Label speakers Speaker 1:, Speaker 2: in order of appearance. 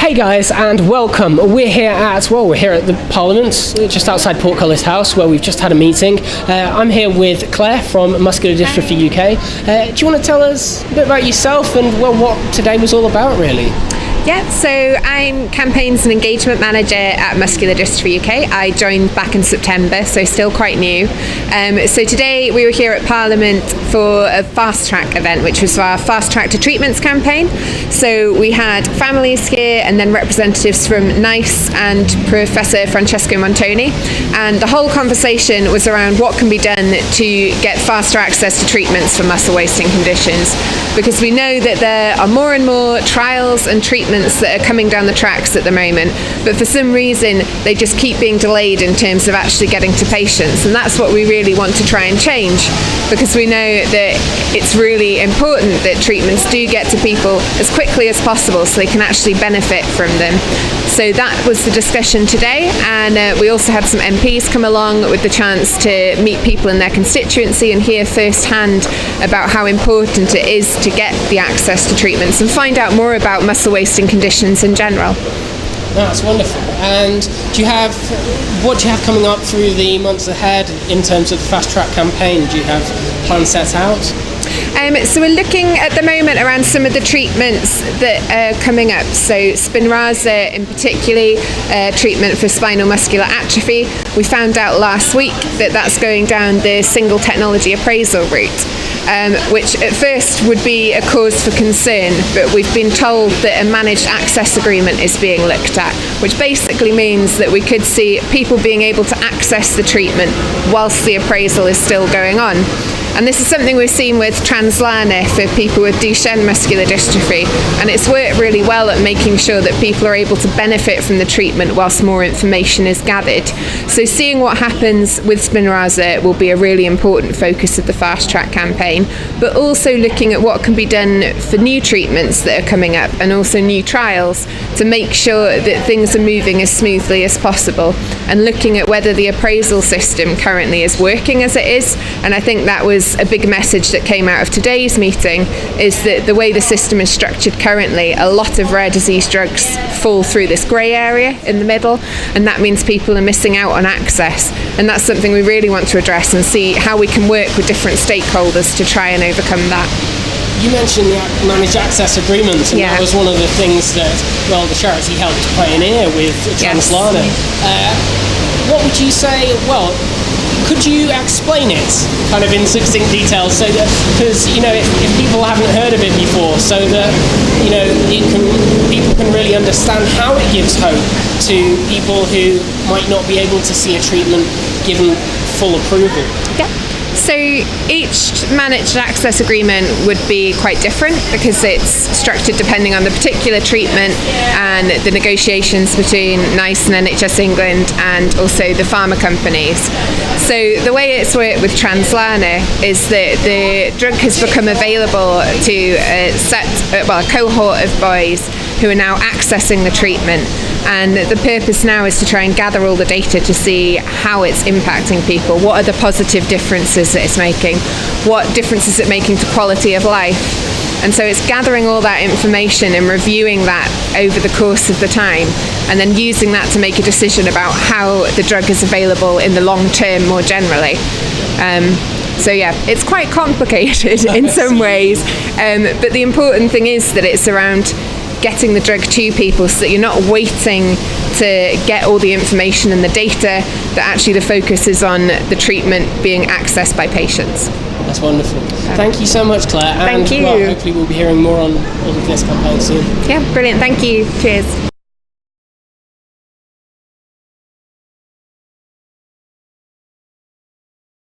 Speaker 1: Hey guys, and welcome. We're here at the Parliament, just outside Portcullis House, where we've just had a meeting. I'm here with Clare from Muscular Dystrophy UK. Do you want to tell us a bit about yourself and what today was all about, really?
Speaker 2: Yeah, so I'm Campaigns and Engagement Manager at Muscular Dystrophy UK. I joined back in September, so still quite new. So today we were here at Parliament for a Fast Track event, which was our Fast Track to Treatments campaign. So we had families here and then representatives from NICE and Professor Francesco Montoni. And the whole conversation was around what can be done to get faster access to treatments for muscle wasting conditions. Because we know that there are more and more trials and treatments that are coming down the tracks at the moment, but for some reason they just keep being delayed in terms of actually getting to patients, and that's what we really want to try and change, because we know that it's really important that treatments do get to people as quickly as possible so they can actually benefit from them. So that was the discussion today, and we also had some MPs come along with the chance to meet people in their constituency and hear firsthand about how important it is to get the access to treatments and find out more about muscle wasting conditions in general.
Speaker 1: That's wonderful. And what do you have coming up through the months ahead in terms of the Fast Track campaign? Do you have plans set out?
Speaker 2: So we're looking at the moment around some of the treatments that are coming up. So Spinraza in particular, treatment for spinal muscular atrophy. We found out last week that that's going down the single technology appraisal route, which at first would be a cause for concern, but we've been told that a managed access agreement is being looked at, which basically means that we could see people being able to access the treatment whilst the appraisal is still going on. And this is something we've seen with Translarna for people with Duchenne muscular dystrophy, and it's worked really well at making sure that people are able to benefit from the treatment whilst more information is gathered. So seeing what happens with Spinraza will be a really important focus of the Fast Track campaign, but also looking at what can be done for new treatments that are coming up and also new trials to make sure that things are moving as smoothly as possible, and looking at whether the appraisal system currently is working as it is. And I think that was a big message that came out of today's meeting, is that the way the system is structured currently, a lot of rare disease drugs fall through this grey area in the middle, and that means people are missing out on access, and that's something we really want to address and see how we can work with different stakeholders to try and overcome that.
Speaker 1: You mentioned the managed access agreement, and that was one of the things that, the charity helped pioneer with Translarna. What would you say, could you explain it kind of in succinct detail, so that, because if people haven't heard of it before, so that people can really understand how it gives hope to people who might not be able to see a treatment given full approval?
Speaker 2: Yeah. So each managed access agreement would be quite different, because it's structured depending on the particular treatment and the negotiations between NICE and NHS England and also the pharma companies. So the way it's worked with Translarna is that the drug has become available to a cohort of boys who are now accessing the treatment. And the purpose now is to try and gather all the data to see how it's impacting people. What are the positive differences that it's making? What difference is it making to quality of life? And so it's gathering all that information and reviewing that over the course of the time, and then using that to make a decision about how the drug is available in the long term more generally. So it's quite complicated in some ways, but the important thing is that it's around getting the drug to people, so that you're not waiting to get all the information and the data, that actually the focus is on the treatment being accessed by patients.
Speaker 1: That's wonderful. Thank you so much, Claire.
Speaker 2: Thank you.
Speaker 1: Hopefully we'll be hearing more on all of this campaign soon.
Speaker 2: Yeah, brilliant. Thank you. Cheers.